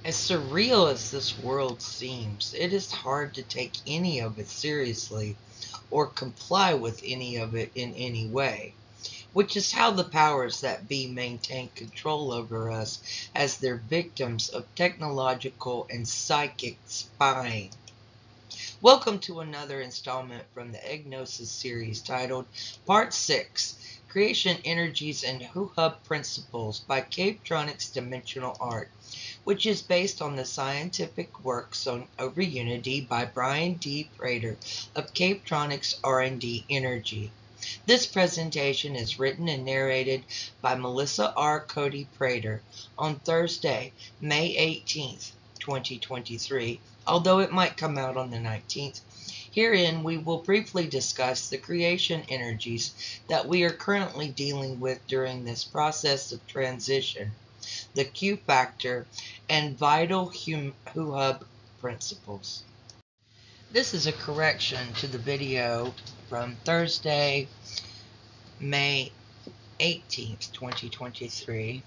As surreal as this world seems, it is hard to take any of it seriously or comply with any of it in any way, which is how the powers that be maintain control over us as their victims of technological and psychic spying. Welcome to another installment from the Egg-Gnosis series titled Part 6, Creation Energies and HuHub Principles by Cavetronics Dimensional Art, which is based on the scientific works over Unity by Brian D. Prater of Cavetronics R&D Energy. This presentation is written and narrated by Melissa R. Cody Prater on Thursday, May 18th, 2023, although it might come out on the 19th. Herein, we will briefly discuss the creation energies that we are currently dealing with during this process of transition, the Q factor, and vital HuHub principles. This is a correction to the video from Thursday, May 18th, 2023.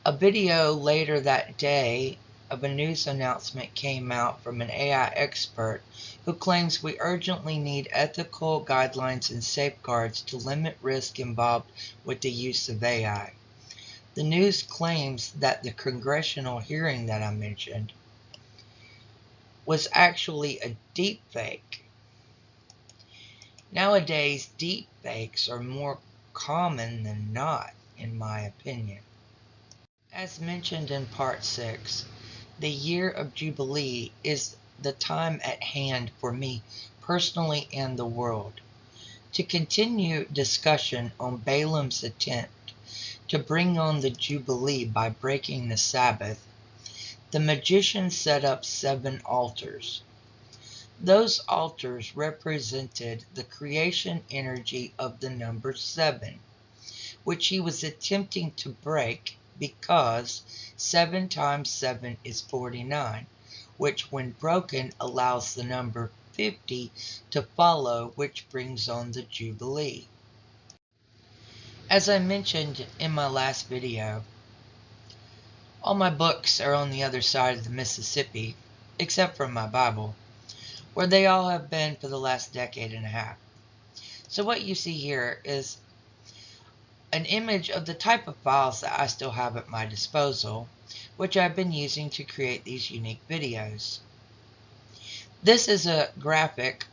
A video later that day of a news announcement came out from an AI expert who claims we urgently need ethical guidelines and safeguards to limit risk involved with the use of AI. The news claims that the congressional hearing that I mentioned was actually a deep fake. Nowadays, deep fakes are more common than not, in my opinion. As mentioned in Part 6, the year of Jubilee is the time at hand for me personally and the world to continue discussion on Balaam's attempt to bring on the Jubilee by breaking the Sabbath. The magician set up 7 altars. Those altars represented the creation energy of the number 7, which he was attempting to break because 7 times 7 is 49, which when broken allows the number 50 to follow, which brings on the Jubilee. As I mentioned in my last video, all my books are on the other side of the Mississippi, except for my Bible, where they all have been for the last decade and a half. So what you see here is an image of the type of files that I still have at my disposal, which I've been using to create these unique videos. This is a graphic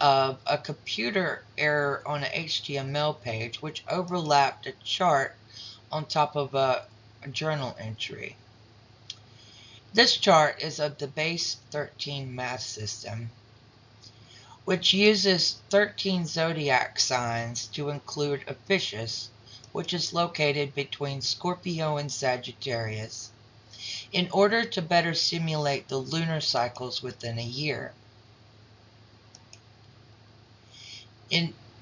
of a computer error on an HTML page which overlapped a chart on top of a journal entry. This chart is of the base 13 math system, which uses 13 zodiac signs to include Ophiuchus, which is located between Scorpio and Sagittarius, in order to better simulate the lunar cycles within a year.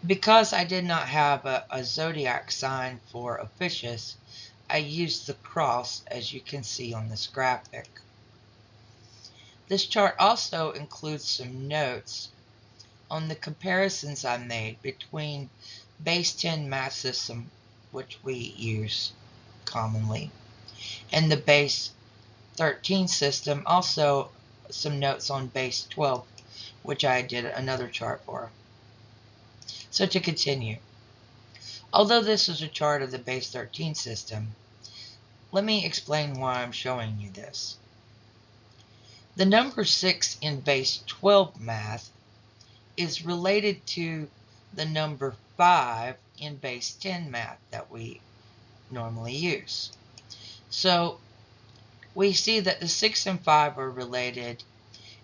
Because I did not have a zodiac sign for Ophiuchus, I used the cross, as you can see on this graphic. This chart also includes some notes on the comparisons I made between base 10 math system, which we use commonly, and the base 13 system, also some notes on base 12, which I did another chart for. So to continue, although this is a chart of the base 13 system, let me explain why I'm showing you this. The number 6 in base 12 math is related to the number 5 in base 10 math that we normally use. So we see that the 6 and 5 are related,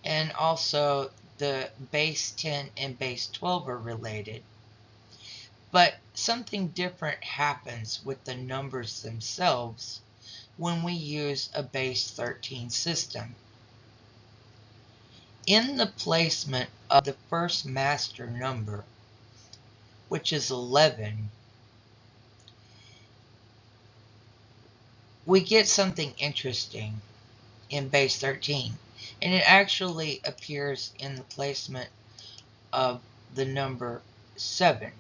and also the base 10 and base 12 are related. But something different happens with the numbers themselves when we use a base 13 system. In the placement of the first master number, which is 11, we get something interesting in base 13, and it actually appears in the placement of the number 7.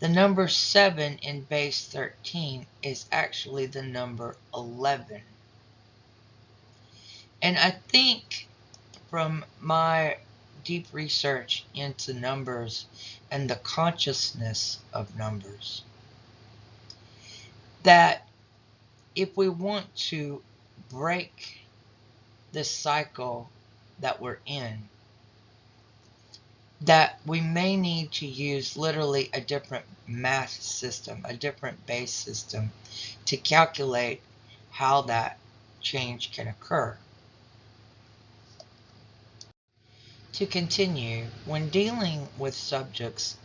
The number 7 in base 13 is actually the number 11. And I think from my deep research into numbers and the consciousness of numbers, that if we want to break this cycle that we're in, that we may need to use literally a different math system, a different base system to calculate how that change can occur. To continue, when dealing with subjects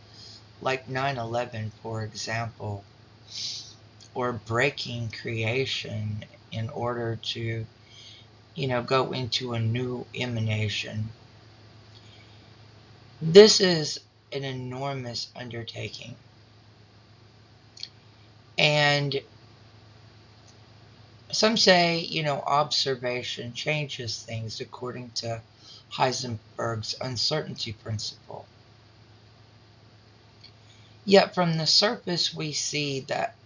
like 9/11, for example, or breaking creation in order to, go into a new emanation, this is an enormous undertaking. And some say, observation changes things according to Heisenberg's uncertainty principle. Yet from the surface, we see that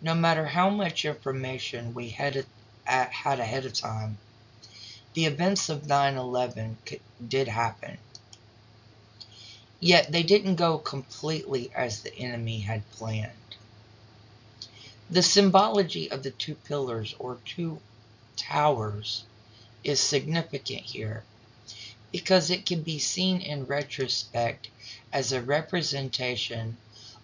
no matter how much information we had ahead of time, the events of 9/11 did happen. Yet they didn't go completely as the enemy had planned. The symbology of the two pillars or two towers is significant here because it can be seen in retrospect as a representation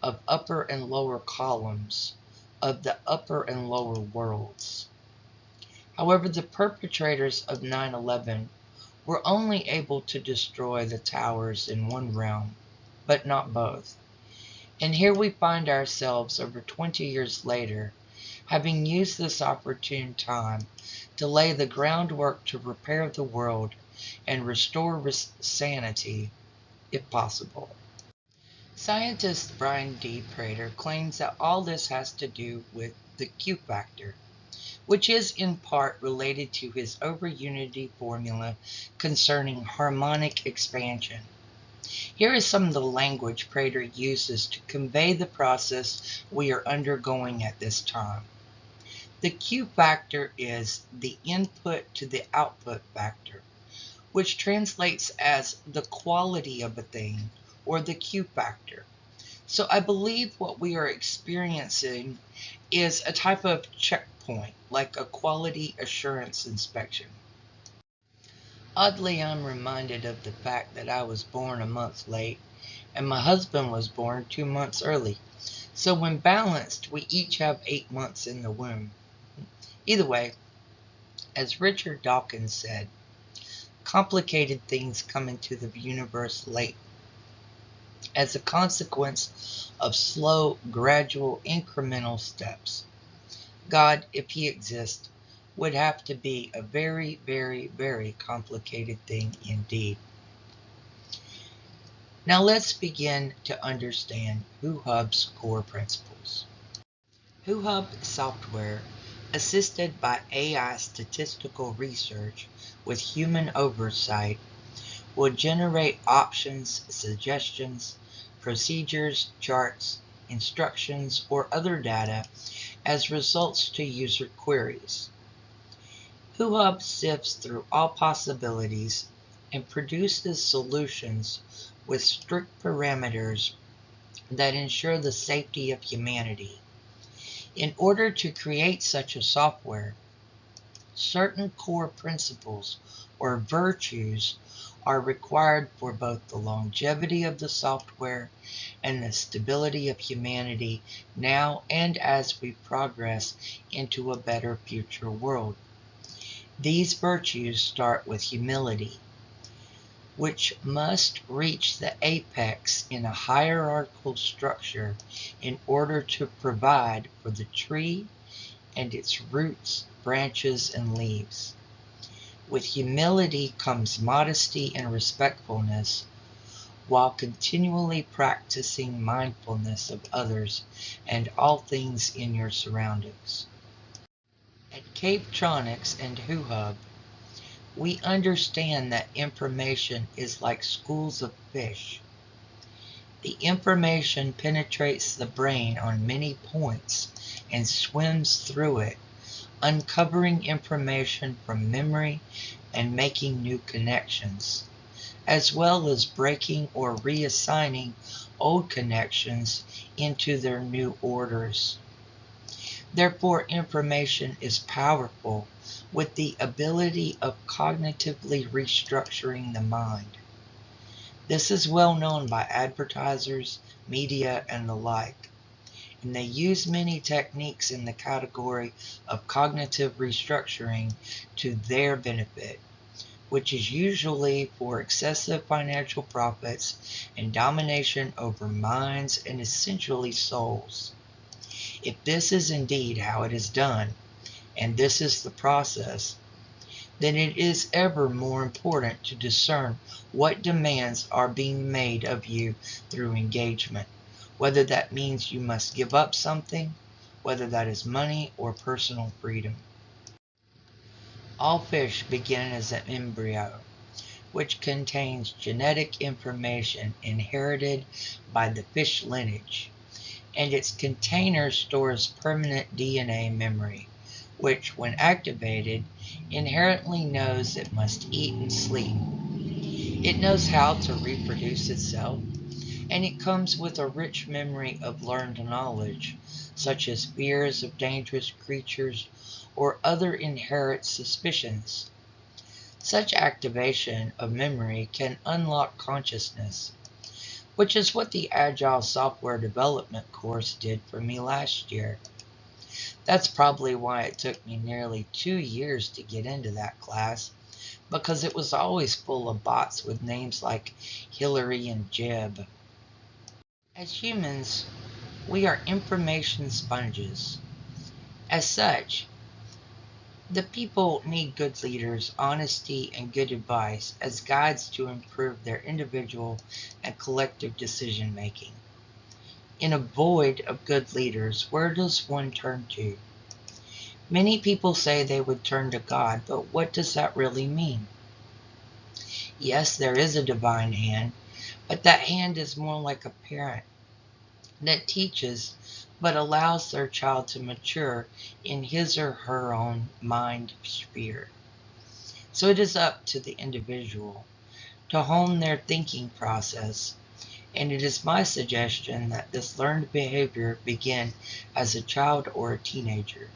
of upper and lower columns of the upper and lower worlds. However, the perpetrators of 9/11 were only able to destroy the towers in one realm, but not both. And here we find ourselves over 20 years later, having used this opportune time to lay the groundwork to repair the world and restore sanity, if possible. Scientist Brian D. Prater claims that all this has to do with the Q factor, which is in part related to his over-unity formula concerning harmonic expansion. Here is some of the language Prater uses to convey the process we are undergoing at this time. The Q factor is the input to the output factor, which translates as the quality of a thing, or the Q factor. So I believe what we are experiencing is a type of checkpoint, like a quality assurance inspection. Oddly, I'm reminded of the fact that I was born a month late, and my husband was born 2 months early. So when balanced, we each have 8 months in the womb. Either way, as Richard Dawkins said, complicated things come into the universe late, as a consequence of slow, gradual, incremental steps. God, if he exists, would have to be a very, very, very complicated thing indeed. Now let's begin to understand HuHub's core principles. HuHub software, assisted by AI statistical research with human oversight, will generate options, suggestions, procedures, charts, instructions, or other data as results to user queries. HuHub sifts through all possibilities and produces solutions with strict parameters that ensure the safety of humanity. In order to create such a software, certain core principles or virtues are required for both the longevity of the software and the stability of humanity now and as we progress into a better future world. These virtues start with humility, which must reach the apex in a hierarchical structure in order to provide for the tree and its roots, branches, and leaves. With humility comes modesty and respectfulness, while continually practicing mindfulness of others and all things in your surroundings. At Capetronics and HuHub, we understand that information is like schools of fish. The information penetrates the brain on many points and swims through it, uncovering information from memory and making new connections, as well as breaking or reassigning old connections into their new orders. Therefore, information is powerful with the ability of cognitively restructuring the mind. This is well known by advertisers, media, and the like, and they use many techniques in the category of cognitive restructuring to their benefit, which is usually for excessive financial profits and domination over minds and essentially souls. If this is indeed how it is done, and this is the process, then it is ever more important to discern what demands are being made of you through engagement, whether that means you must give up something, whether that is money or personal freedom. All fish begin as an embryo, which contains genetic information inherited by the fish lineage, and its container stores permanent DNA memory, which, when activated, inherently knows it must eat and sleep. It knows how to reproduce itself, and it comes with a rich memory of learned knowledge, such as fears of dangerous creatures or other inherent suspicions. Such activation of memory can unlock consciousness, which is what the Agile Software Development course did for me last year. That's probably why it took me nearly 2 years to get into that class, because it was always full of bots with names like Hillary and Jeb. As humans, we are information sponges. As such, the people need good leaders, honesty, and good advice as guides to improve their individual and collective decision making. In a void of good leaders, where does one turn to? Many people say they would turn to God, but what does that really mean? Yes, there is a divine hand, but that hand is more like a parent that teaches but allows their child to mature in his or her own mind sphere. So it is up to the individual to hone their thinking process, and it is my suggestion that this learned behavior begin as a child or a teenager.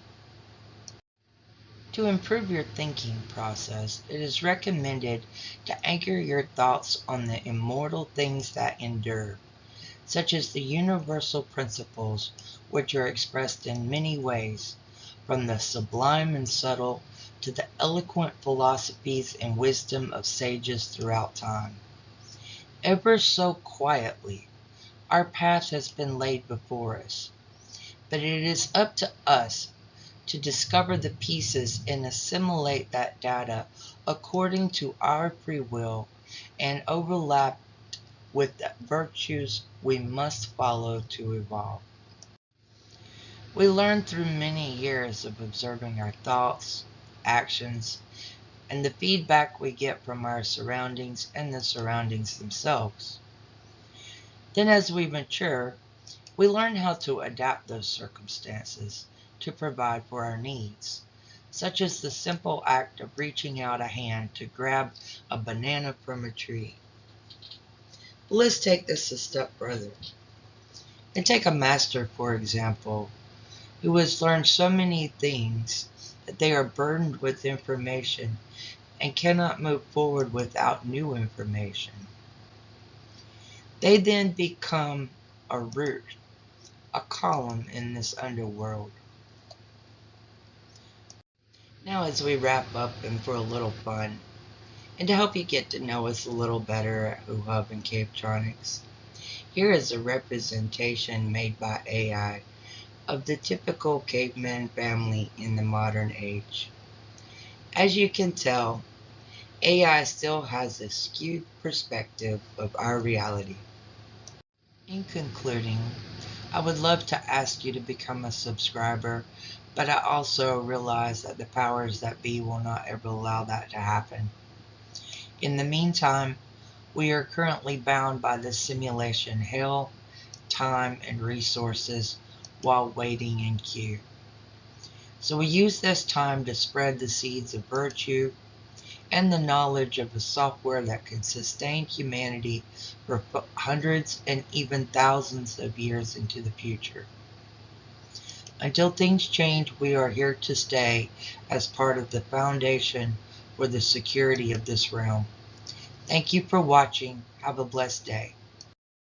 To improve your thinking process, it is recommended to anchor your thoughts on the immortal things that endure, such as the universal principles which are expressed in many ways, from the sublime and subtle to the eloquent philosophies and wisdom of sages throughout time. Ever so quietly, our path has been laid before us, but it is up to us to discover the pieces and assimilate that data according to our free will and overlap with the virtues we must follow to evolve. We learn through many years of observing our thoughts, actions, and the feedback we get from our surroundings and the surroundings themselves. Then as we mature, we learn how to adapt those circumstances to provide for our needs, such as the simple act of reaching out a hand to grab a banana from a tree. But let's take this a step further and take a master, for example, who has learned so many things that they are burdened with information and cannot move forward without new information. They then become a root, a column in this underworld. Now as we wrap up and for a little fun, and to help you get to know us a little better at HuHub and Cavetronics, here is a representation made by AI of the typical caveman family in the modern age. As you can tell, AI still has a skewed perspective of our reality. In concluding, I would love to ask you to become a subscriber, but I also realize that the powers that be will not ever allow that to happen. In the meantime, We are currently bound by the simulation hell, time, and resources while waiting in queue. So we use this time to spread the seeds of virtue and the knowledge of a software that can sustain humanity for hundreds and even thousands of years into the future. Until things change, we are here to stay as part of the foundation for the security of this realm. Thank you for watching. Have a blessed day.